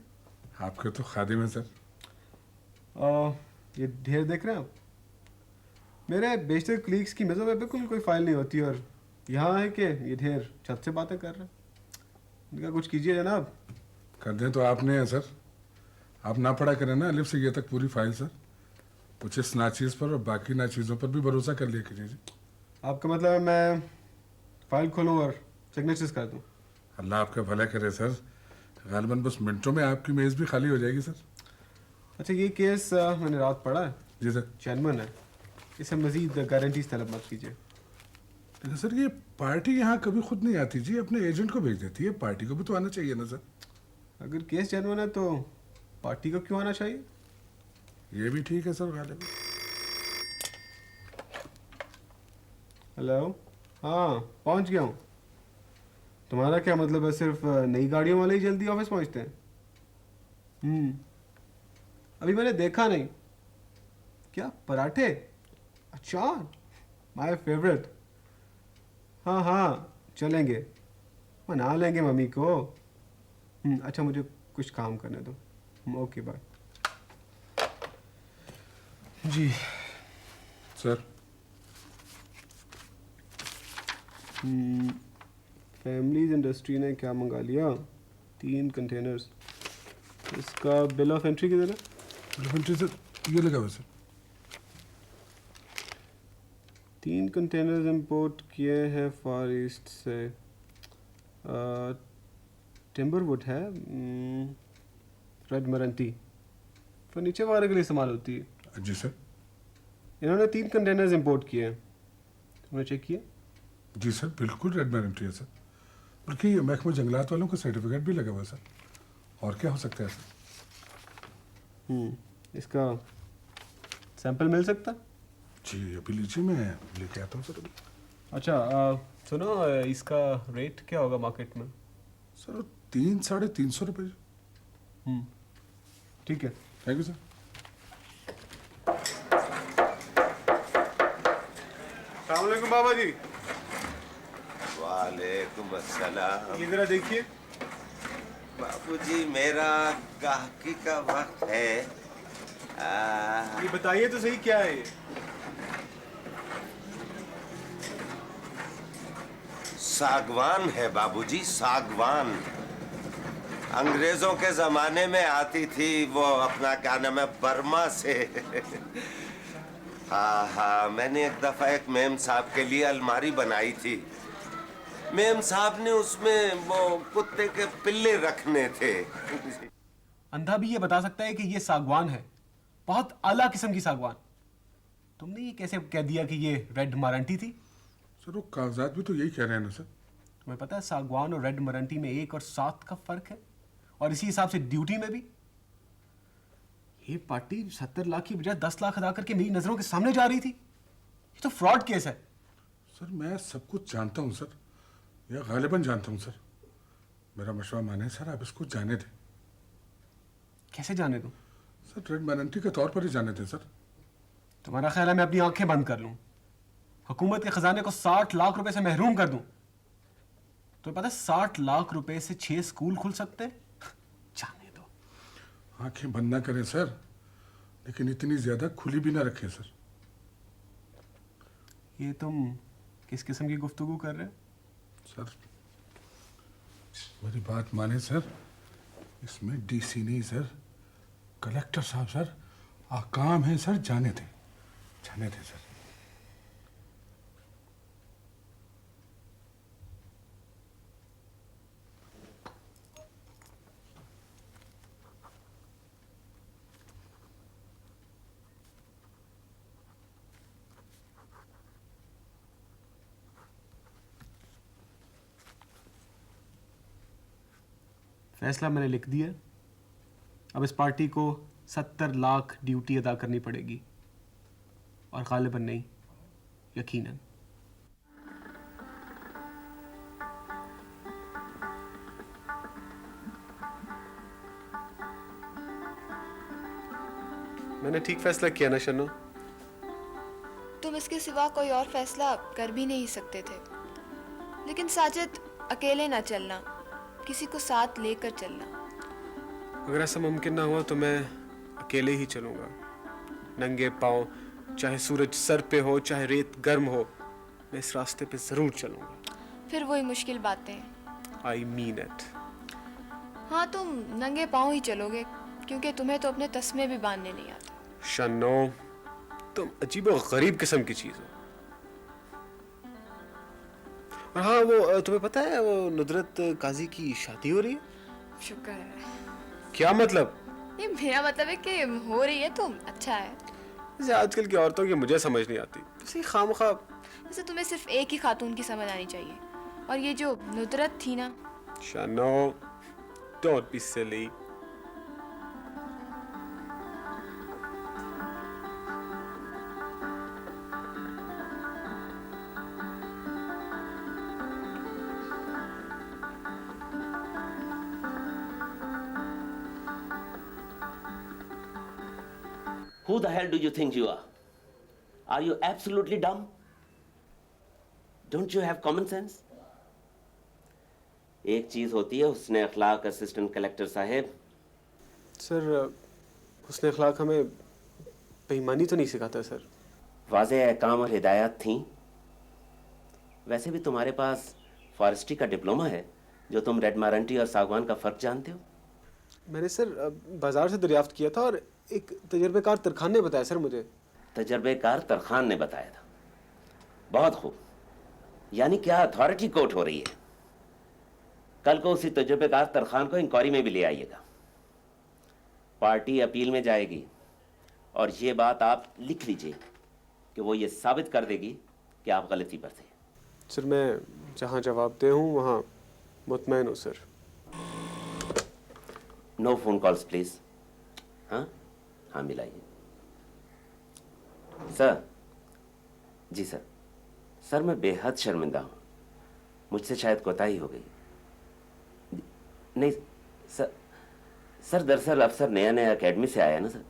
आपके तो खादिम है सर। ये ढेर देख रहे हैं आप? मेरे बेशतर क्लीग्स की मेज़ों में बिल्कुल कोई फाइल नहीं होती, और यहाँ है कि ये ढेर छत से बातें कर रहे हैं। इनका कुछ कीजिए जनाब। कर दें तो आपने है सर। आप ना पढ़ा करें ना अलिफ से ये तक पूरी फाइल सर। कुछ इस नाचीज़ पर और बाकी नाचीज़ों पर भी भरोसा कर लिया कीजिए जी। आपका मतलब है मैं फाइल खोलूँ और सिग्नेचर्स कर दूँ? अल्लाह आपका भला करे सर। गालिबन बस मिनटों में आपकी मेज भी खाली हो जाएगी सर। अच्छा, ये केस मैंने रात पढ़ा है, जी सर। चैनमन है, इसे मजीद गारंटीज तलब मत कीजिए। लेकिन सर ये पार्टी यहाँ कभी खुद नहीं आती जी, अपने एजेंट को भेज देती है, पार्टी को भी तो आना चाहिए ना सर। अगर केस जेन्युइन है तो पार्टी को क्यों आना चाहिए? ये भी ठीक है सर गालिबन। हेलो, हाँ पहुंच गया हूँ। तुम्हारा क्या मतलब है, सिर्फ नई गाड़ियों वाले ही जल्दी ऑफिस पहुंचते हैं? अभी मैंने देखा नहीं। क्या पराठे? अचार, माय फेवरेट। हाँ हाँ चलेंगे, मना लेंगे मम्मी को। अच्छा मुझे कुछ काम करने दो। Okay bye. जी सर फैमिलीज इंडस्ट्री ने क्या मंगा लिया? 3 कंटेनर्स। इसका बिल ऑफ एंट्री किधर है? बिल ऑफ एंट्री सर ये लगा हुआ सर। 3 कंटेनर्स इंपोर्ट किए हैं फार ईस्ट से। टिम्बरवुड है, रेड मरंटी, फर्नीचर वगैरह के लिए इस्तेमाल होती है। जी सर। इन्होंने 3 कंटेनर्स इंपोर्ट किए हैं, तुमने चेक किया? जी सर बिल्कुल रेड मैरिटी है सर, बल्कि महकमा जंगलात वालों का सर्टिफिकेट भी लगा हुआ है सर। और क्या हो सकता है सर? इसका सैंपल मिल सकता? जी अभी लीजिए, मैं लेके आता हूँ सर अभी। अच्छा सुनो, इसका रेट क्या होगा मार्केट में? सर 300-350 रुपये। ठीक है, थैंक यू सर। अस्सलाम वालेकुम बाबा जी। वालेकुम अस्सलाम। ये जरा देखिए। बाबूजी मेरा गाहकी का वक्त है। ये बताइए तो सही, क्या है ये? सागवान है बाबूजी, सागवान। अंग्रेजों के जमाने में आती थी वो, अपना क्या नाम है, बर्मा से। हाँ हाँ, मैंने एक दफा एक मेम साहब के लिए अलमारी बनाई थी। मेम साहब ने उसमें वो कुत्ते के पिल्ले रखने थे। अंधा भी ये बता सकता है कि ये सागवान है, बहुत आला किस्म की सागवान। तुमने ये कैसे कह दिया कि ये रेड मरंटी थी? सर वो कागजात भी तो यही कह रहे हैं ना सर। तुम्हें पता है सागवान और रेड मरंटी में 1 और 7 का फर्क है, और इसी हिसाब से ड्यूटी में भी। ये पार्टी 70 लाख की बजाय 10 लाख अदा करके मेरी नजरों के सामने जा रही थी। ये तो फ्रॉड केस है। सर मैं सब कुछ जानता हूँ सर, या गालिबन जानता हूँ सर। मेरा मशवरा माने सर, आप इसको जाने दें। कैसे जाने दूं? सर रेड मैरिटी के तौर पर ही जाने दें सर। तुम्हारा ख्याल है मैं अपनी आंखें बंद कर लूं, हुकूमत के खजाने को 60 लाख रुपए से महरूम कर दूं? तो पता है 60 लाख रुपए से 6 स्कूल खुल सकते हैं। जाने दो। आंखें बंद ना करें सर, लेकिन इतनी ज्यादा खुली भी ना रखें सर। ये तुम किस किस्म की गुफ्तगू कर रहे हो? सर मेरी बात माने सर, इसमें डीसी नहीं सर, कलेक्टर साहब सर, काम है सर, जाने दें, जाने दें सर। फैसला मैंने लिख दिया। अब इस पार्टी को 70 लाख ड्यूटी अदा करनी पड़ेगी, और गालिबन नहीं, यकीनन। मैंने ठीक फैसला किया ना शन्नो? तुम इसके सिवा कोई और फैसला कर भी नहीं सकते थे। लेकिन साजिद, अकेले ना चलना, किसी को साथ लेकर चलना। अगर ऐसा मुमकिन ना हुआ तो मैं अकेले ही चलूंगा, नंगे पांव, चाहे सूरज सर पे हो चाहे रेत गर्म हो, मैं इस रास्ते पे जरूर चलूंगा। फिर वही मुश्किल बातें। I mean it. हाँ, तुम नंगे पांव ही चलोगे, क्योंकि तुम्हें तो अपने तस्मे भी बांधने नहीं आते। शन्नो, तुम अजीब और गरीब किस्म की चीज हो। और हाँ, वो तुम्हें पता है वो नुदरत काजी की शादी हो रही है? शुक्र है। क्या मतलब? ये मेरा मतलब है कि हो रही है तो अच्छा है। जैसे आजकल की औरतों की मुझे समझ नहीं आती, उसी खामखा। जैसे तुम्हें सिर्फ एक ही खातून की समझ आनी चाहिए, और ये जो नुदरत थी ना। Shano, don't be silly. Who the hell do you think you are? Are you absolutely dumb? Don't you have common sense? एक चीज होती है हुस्न अखलाक असिस्टेंट कलेक्टर साहब। सर, हुस्न अखलाक हमें बेईमानी तो नहीं सिखाता सर। वाज़ेह अहकाम और हिदायत थी। वैसे भी तुम्हारे पास फॉरेस्ट्री का डिप्लोमा है, जो तुम रेड मारंटी और सागवान का फ़र्क जानते हो। मैंने सर बाजार से दरियाफ्त किया था और एक तजर्बेकार तरखान ने बताया सर मुझे। तजर्बेकार तरखान ने बताया था? बहुत खूब, यानी क्या अथॉरिटी कोर्ट हो रही है। कल को उसी तजर्बेकार तरखान को इंक्वायरी में भी ले आइएगा। पार्टी अपील में जाएगी और ये बात आप लिख लीजिए कि वो ये साबित कर देगी कि आप गलती पर थे। सर, मैं जहाँ जवाब दे हूँ वहाँ मुतमैन हूँ sir. No phone calls please. हाँ हाँ, मिलाइए। सर, जी सर। सर, मैं बेहद शर्मिंदा हूँ, मुझसे शायद कोताही हो गई। नहीं सर, दरअसल अफसर नया नया एकेडमी से आया ना सर,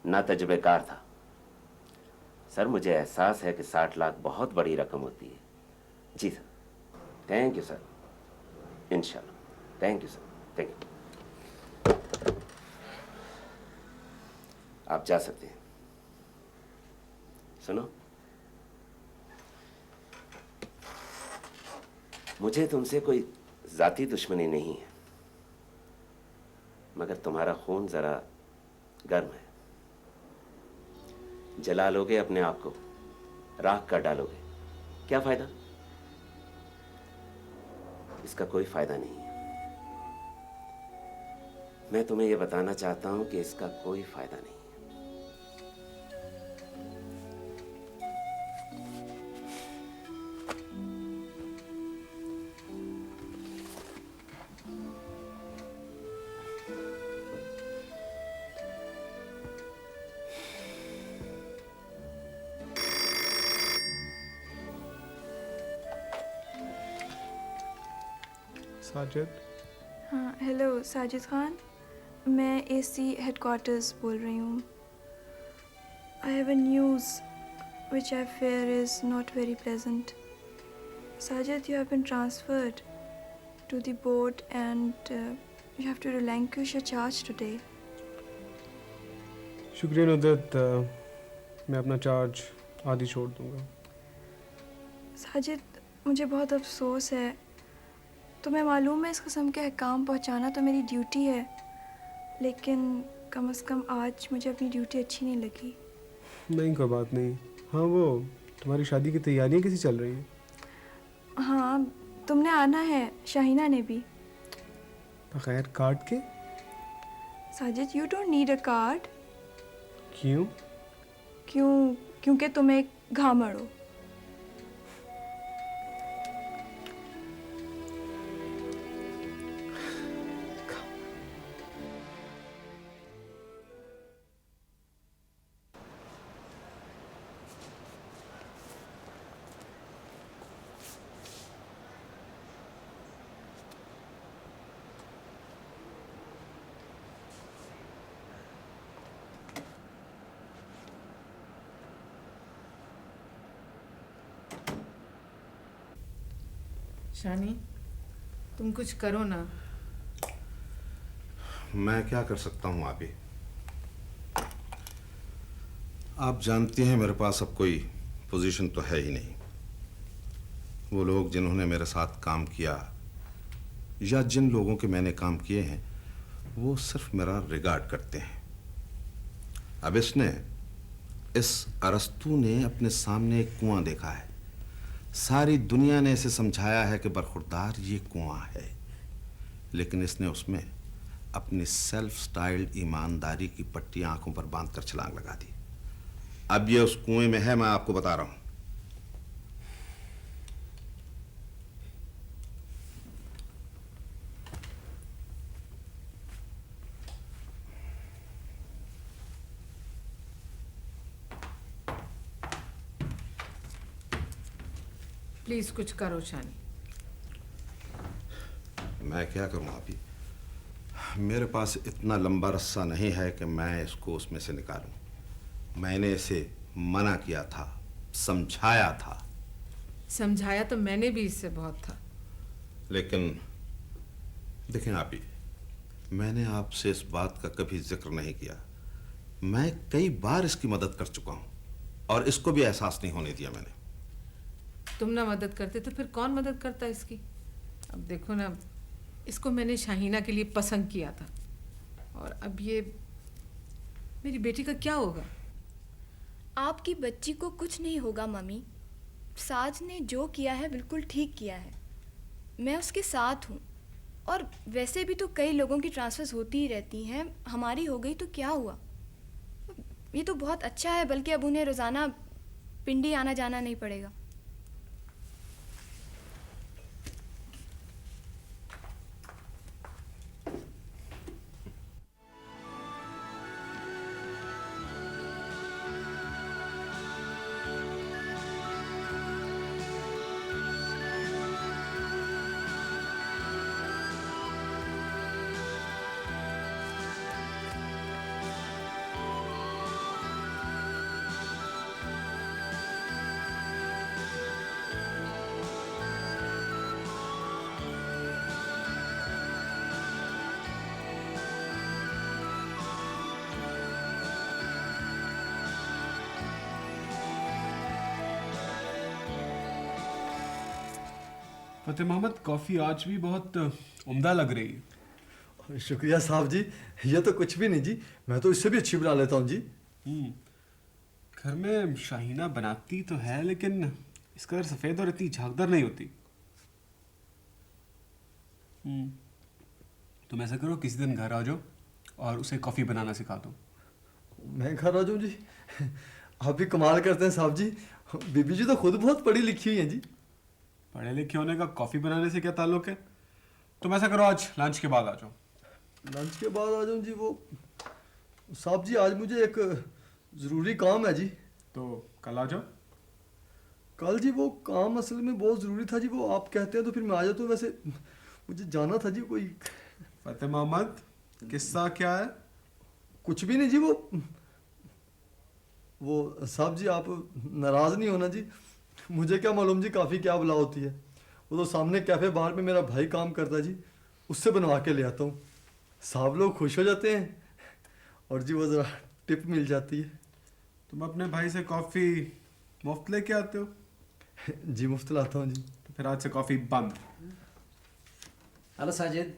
ना तजुर्बेकार था। सर, मुझे एहसास है कि 60 लाख बहुत बड़ी रकम होती है। जी सर, थैंक यू सर, इंशाल्लाह। Thank you sir, thank you. आप जा सकते हैं। सुनो, मुझे तुमसे कोई जाती दुश्मनी नहीं है, मगर तुम्हारा खून जरा गर्म है। जला लोगे अपने आप को, राख कर डालोगे, क्या फायदा? इसका कोई फायदा नहीं है। मैं तुम्हें यह बताना चाहता हूं कि इसका कोई फायदा नहीं है। साजिद। हाँ, हेलो साजिद खान, मैं एसी हेडक्वार्टर्स बोल रही हूँ। I have a news which I fear is not very pleasant. Sajid, you have been transferred to the board and you have to relinquish your charge today. शुक्रिया नुदरत, मैं अपना चार्ज आदि छोड़ दूंगा। साजिद, मुझे बहुत अफसोस है। तुम्हें मालूम है इस किस्म के अहकाम पहुंचाना तो मेरी ड्यूटी है, लेकिन कम से कम आज मुझे अपनी ड्यूटी अच्छी नहीं लगी। नहीं, कोई बात नहीं। हाँ, वो तुम्हारी शादी की तैयारियां कैसी चल रही हैं? हाँ, तुमने आना है, शाहीना ने भी। बगैर कार्ड के? Sajid, you don't need a card. क्यों? क्योंकि तुम एक घामड़ हो। शानी, तुम कुछ करो ना। मैं क्या कर सकता हूँ अभी? आप जानती हैं मेरे पास अब कोई पोजीशन तो है ही नहीं। वो लोग जिन्होंने मेरे साथ काम किया या जिन लोगों के मैंने काम किए हैं, वो सिर्फ मेरा रिगार्ड करते हैं। अब इस अरस्तू ने अपने सामने एक कुआं देखा है। सारी दुनिया ने इसे समझाया है कि बरखुरदार ये कुआं है, लेकिन इसने उसमें अपनी सेल्फ स्टाइल्ड ईमानदारी की पट्टी आंखों पर बांधकर छलांग लगा दी। अब ये उस कुएं में है, मैं आपको बता रहा हूं। प्लीज कुछ करो शानी। मैं क्या करूं आप ही, मेरे पास इतना लंबा रस्सा नहीं है कि मैं इसको उसमें से निकालूं। मैंने इसे मना किया था, समझाया था। समझाया तो मैंने भी इससे बहुत था। लेकिन देखें आप ही, मैंने आपसे इस बात का कभी जिक्र नहीं किया। मैं कई बार इसकी मदद कर चुका हूं और इसको भी एहसास नहीं होने दिया मैंने। तुम ना मदद करते तो फिर कौन मदद करता इसकी? अब देखो ना, इसको मैंने शाहीना के लिए पसंद किया था और अब ये मेरी बेटी का क्या होगा? आपकी बच्ची को कुछ नहीं होगा मम्मी। साज ने जो किया है बिल्कुल ठीक किया है। मैं उसके साथ हूँ। और वैसे भी तो कई लोगों की ट्रांसफर्स होती ही रहती हैं। हमारी हो गई तो क्या हुआ? ये तो बहुत अच्छा है, बल्कि अब उन्हें रोज़ाना पिंडी आना जाना नहीं पड़ेगा। फतेह मोहम्मद, कॉफ़ी आज भी बहुत उम्दा लग रही है। शुक्रिया साहब जी। ये तो कुछ भी नहीं जी, मैं तो इससे भी अच्छी बना लेता हूँ जी। घर में शाहीना बनाती तो है, लेकिन इस कदर सफ़ेद और इतनी झागदार नहीं होती। तुम ऐसा करो, किसी दिन घर आ जाओ और उसे कॉफ़ी बनाना सिखा दो। मैं घर आ जाऊँ जी? आप भी कमाल करते हैं साहब जी। बीबी जी तो खुद बहुत पढ़ी लिखी हुई हैं जी। पढ़े लिखे होने का कॉफ़ी बनाने से क्या ताल्लुक है? तुम ऐसा करो, आज लंच के बाद आ जाओ। लंच के बाद आ जाऊँ जी? वो साहब जी, आज मुझे एक ज़रूरी काम है जी। तो कल आ जाओ। कल जी वो काम असल में बहुत ज़रूरी था जी। वो आप कहते हैं तो फिर मैं आ जाता हूँ। वैसे मुझे जाना था जी कोई। फतेह मोहम्मद, किस्सा क्या है? कुछ भी नहीं जी। वो साहब जी, आप नाराज़ नहीं होना जी। मुझे क्या मालूम जी काफ़ी क्या बला होती है। वो तो सामने कैफ़े बाहर में मेरा भाई काम करता है जी, उससे बनवा के ले आता हूँ। साहब लोग खुश हो जाते हैं और जी वो ज़रा टिप मिल जाती है। तुम अपने भाई से कॉफ़ी मुफ्त लेके आते हो? जी मुफ्त लाता हूँ जी। तो फिर आज से कॉफ़ी बंद। हेलो साजिद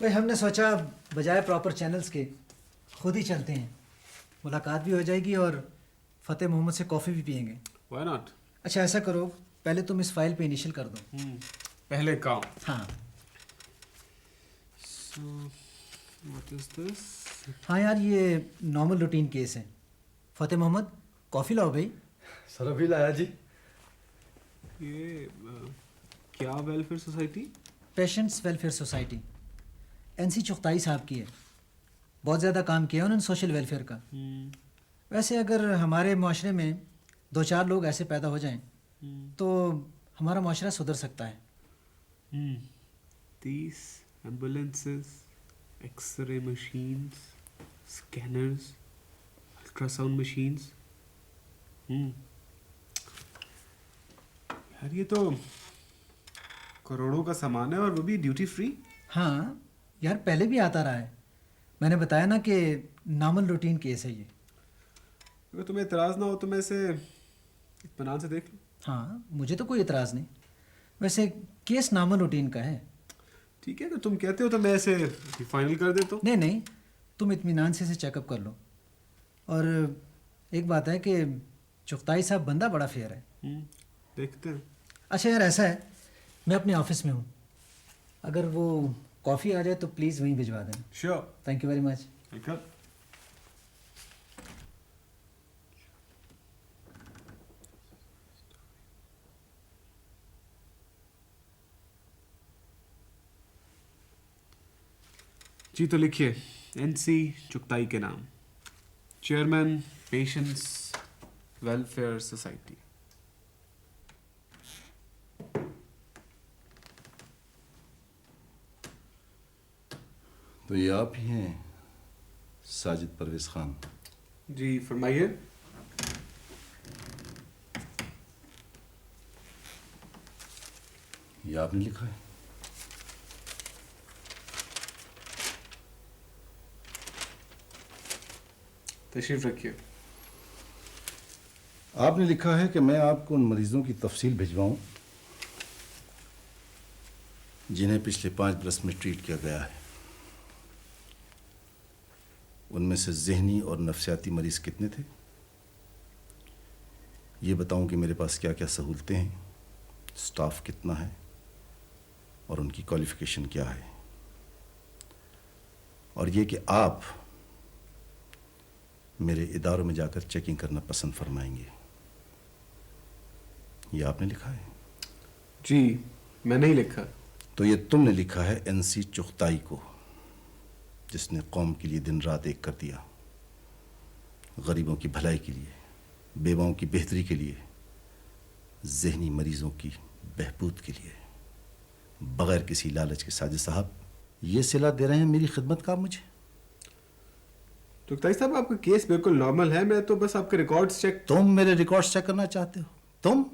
भाई, हमने सोचा बजाय प्रॉपर चैनल्स के खुद ही चलते हैं। मुलाकात भी हो जाएगी और फतेह मोहम्मद से कॉफ़ी भी पियेंगे। Why not? अच्छा ऐसा करो, पहले तुम इस फाइल पे इनिशियल कर दो। पहले काम। हाँ। So, what is this? हाँ यार, ये नॉर्मल रूटीन केस है। फतेह मोहम्मद, कॉफ़ी लाओ भाई। सर अभी लाया जी। ये क्या welfare society? Patients welfare society, NC Chughtai साहब की है। बहुत ज़्यादा काम किया उन्होंने सोशल वेलफेयर का। वैसे अगर हमारे माशरे में 2-4 लोग ऐसे पैदा हो जाएं तो हमारा माशरा सुधर सकता है। 30 ambulances, x-ray machines, scanners, ultrasound machines. यार ये तो करोड़ों का सामान है और वो भी ड्यूटी फ्री। हाँ यार, पहले भी आता रहा है। मैंने बताया ना कि नॉर्मल रूटीन केस है ये। अगर तुम्हें इतराज़ ना हो तो मैं इसे इत्मीनान से देख लूँ। हाँ, मुझे तो कोई इतराज़ नहीं। वैसे केस नॉर्मल रूटीन का है। ठीक है, अगर तुम कहते हो तो मैं इसे फाइनल कर देता हूँ। नहीं नहीं, तुम इत्मीनान से इसे चेकअप कर लो। और एक बात है कि चुगताई साहब बंदा बड़ा फेयर है। देखते हैं। अच्छा यार, ऐसा है, मैं अपने ऑफिस में हूँ। अगर वो कॉफ़ी आ जाए तो प्लीज़ वहीं भिजवा देना। Sure. Thank you very much. Welcome. जी तो लिखिए, एनसी चुगताई के नाम, चेयरमैन पेशेंस वेलफेयर सोसाइटी। तो ये आप ही हैं साजिद परवेज खान? जी फरमाइए। ये आपने लिखा है? तशरीफ रखिए। आपने लिखा है कि मैं आपको उन मरीजों की तफसील भिजवाऊं जिन्हें पिछले 5 बरस में ट्रीट किया गया है। उनमें से जहनी और नफ्सियाती मरीज कितने थे, ये बताऊं कि मेरे पास क्या क्या सहूलतें हैं, स्टाफ कितना है और उनकी क्वालिफिकेशन क्या है, और ये कि आप मेरे इदारों में जाकर चेकिंग करना पसंद फरमाएंगे। ये आपने लिखा है? जी मैंने ही लिखा। तो ये तुमने लिखा है एनसी चुगताई को, जिसने कौम के लिए दिन रात एक कर दिया, गरीबों की भलाई के लिए, बेवाओं की बेहतरी के लिए, जहनी मरीजों की बहबूद के लिए, बगैर किसी लालच के। साजिद साहब, ये सिला दे रहे हैं मेरी खिदमत का मुझे? चुगताई साहब, आपका केस बिल्कुल नॉर्मल है, मैं तो बस आपके रिकॉर्ड्स चेक। तुम मेरे रिकॉर्ड्स चेक करना चाहते हो? तुम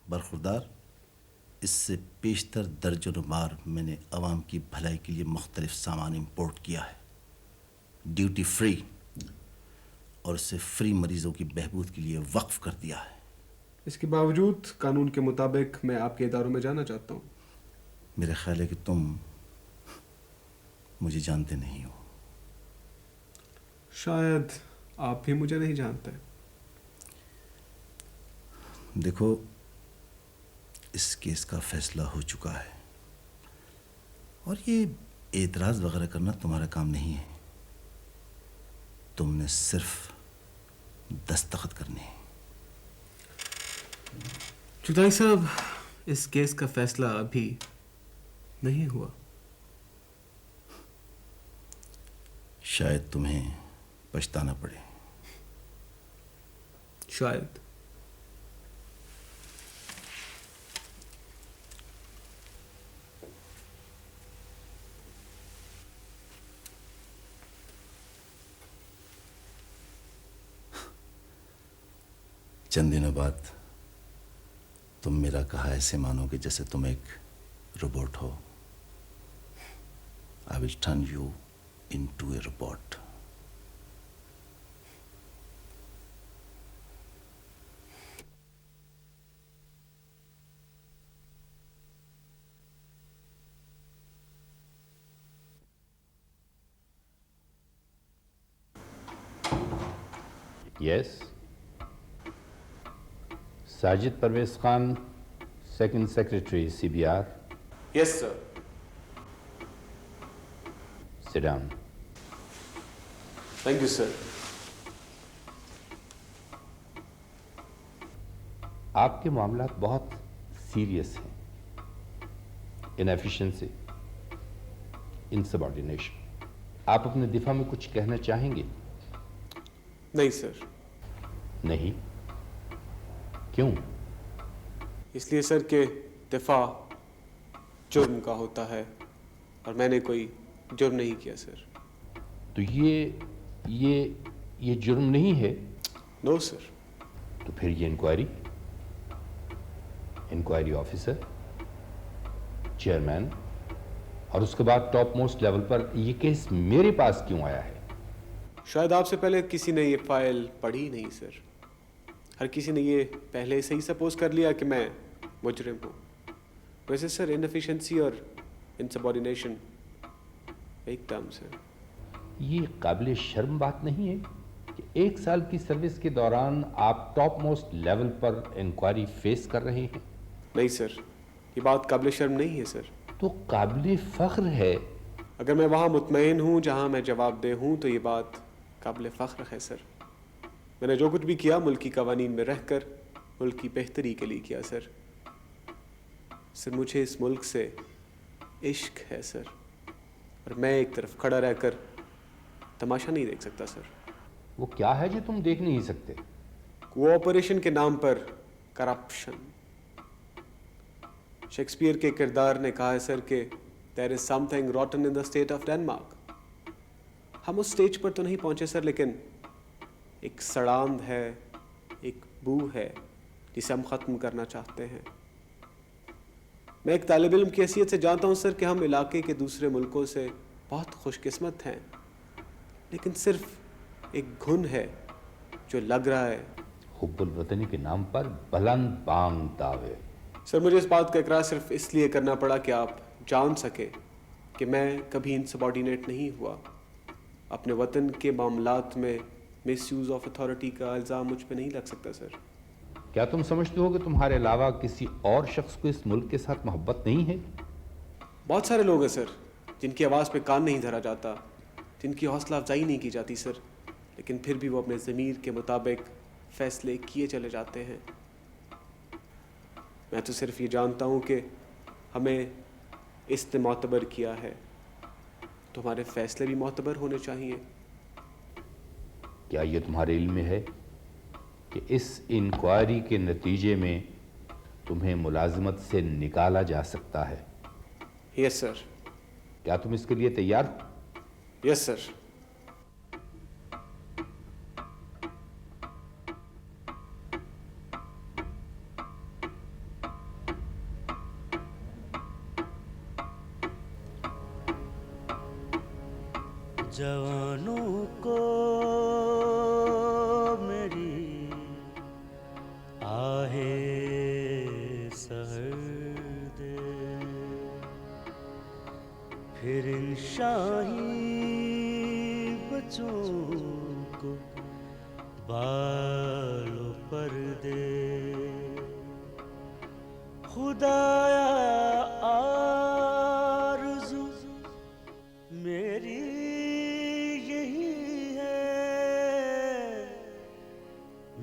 बरखुरदार, इससे पेशतर दर्जनों मैंने अवाम की भलाई के लिए मुख्तलिफ सामान इंपोर्ट किया है, ड्यूटी फ्री, और उसे फ्री मरीजों की बहबूद के लिए वक्फ कर दिया है। इसके बावजूद कानून के मुताबिक मैं आपके इदारों में जाना चाहता हूँ। मेरा ख्याल है कि तुम मुझे जानते नहीं हो। शायद आप भी मुझे नहीं जानते। देखो, इस केस का फैसला हो चुका है और ये एतराज़ वगैरह करना तुम्हारा काम नहीं है। तुमने सिर्फ दस्तखत करने हैं। चुगताई साहब, इस केस का फैसला अभी नहीं हुआ। शायद तुम्हें पछताना पड़े। शायद। चंद दिनों बाद तुम मेरा कहा ऐसे मानोगे जैसे तुम एक रोबोट हो। I will turn you into A robot. Yes. Sajid Parvez Khan, Second Secretary, CBR. Yes, sir. Sit down. Thank you, sir. आपके मामलात बहुत सीरियस हैं। इनएफिशिएंसी, इनसबऑर्डिनेशन। आप अपने दिफा में कुछ कहना चाहेंगे? नहीं सर। नहीं? क्यों? इसलिए सर कि दिफा जुर्म का होता है और मैंने कोई जुर्म नहीं किया सर। तो ये जुर्म नहीं है? No sir. तो फिर ये इंक्वायरी ऑफिसर, चेयरमैन और उसके बाद टॉप मोस्ट लेवल पर ये केस मेरे पास क्यों आया है? शायद आपसे पहले किसी ने ये फाइल पढ़ी नहीं सर। हर किसी ने ये पहले से ही सपोज कर लिया कि मैं मुजरिम हूँ। वैसे सर इनएफिशिएंसी और इनसबऑर्डिनेशन एक टर्म सर। ये काबिल शर्म बात नहीं है कि 1 साल की सर्विस के दौरान आप टॉप मोस्ट लेवल पर इंक्वायरी फेस कर रहे हैं? नहीं सर, ये बात काबिल शर्म नहीं है सर। तो काबिल फ़ख्र है। अगर मैं वहाँ मुतमईन हूँ जहाँ मैं जवाबदेह हूँ तो ये बात काबिल फ़ख्र है सर। मैंने जो कुछ भी किया मुल्की कवानीन में रहकर मुल्क की बेहतरी के लिए किया सर। मुझे इस मुल्क से इश्क है सर, और मैं एक तरफ खड़ा रहकर तमाशा नहीं देख सकता सर। वो क्या है जो तुम देख नहीं सकते? कोऑपरेशन के नाम पर करप्शन। शेक्सपियर के किरदार ने कहा है सर कि there is something rotten in the state of Denmark. हम उस स्टेज पर तो नहीं पहुंचे सर, लेकिन एक सड़ांध है, एक बू है जिसे हम ख़त्म करना चाहते हैं। मैं एक तालिब इल्म की हैसियत से जानता हूँ सर कि हम इलाके के दूसरे मुल्कों से बहुत खुशकिस्मत हैं, लेकिन सिर्फ एक घुन है जो लग रहा है। हुब्बुल वतनी के नाम पर बुलंद बांग दावे। सर मुझे इस बात का इकरार सिर्फ इसलिए करना पड़ा कि आप जान सके कि मैं कभी इनसबॉर्डिनेट नहीं हुआ। अपने वतन के मामलात में मिसयूज़ ऑफ अथॉरिटी का इल्ज़ाम मुझ पे नहीं लग सकता सर। क्या तुम समझते हो कि तुम्हारे अलावा किसी और शख्स को इस मुल्क के साथ मोहब्बत नहीं है? बहुत सारे लोग हैं सर जिनकी आवाज़ पे कान नहीं धरा जाता, जिनकी हौसला अफजाई नहीं की जाती सर, लेकिन फिर भी वो अपने ज़मीर के मुताबिक फ़ैसले किए चले जाते हैं। मैं तो सिर्फ ये जानता हूँ कि हमें इसने मोतबर किया है तो हमारे फ़ैसले भी मोतबर होने चाहिए। क्या ये तुम्हारे इल्म में है कि इस इंक्वायरी के नतीजे में तुम्हें मुलाजिमत से निकाला जा सकता है? Yes sir. क्या तुम इसके लिए तैयार हो? Yes sir. जवानों को मेरी आहे सहर दे, फिर इन शाही बच्चों को बालों पर दे। खुदाया आरज़ू मेरी यही है,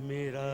मेरा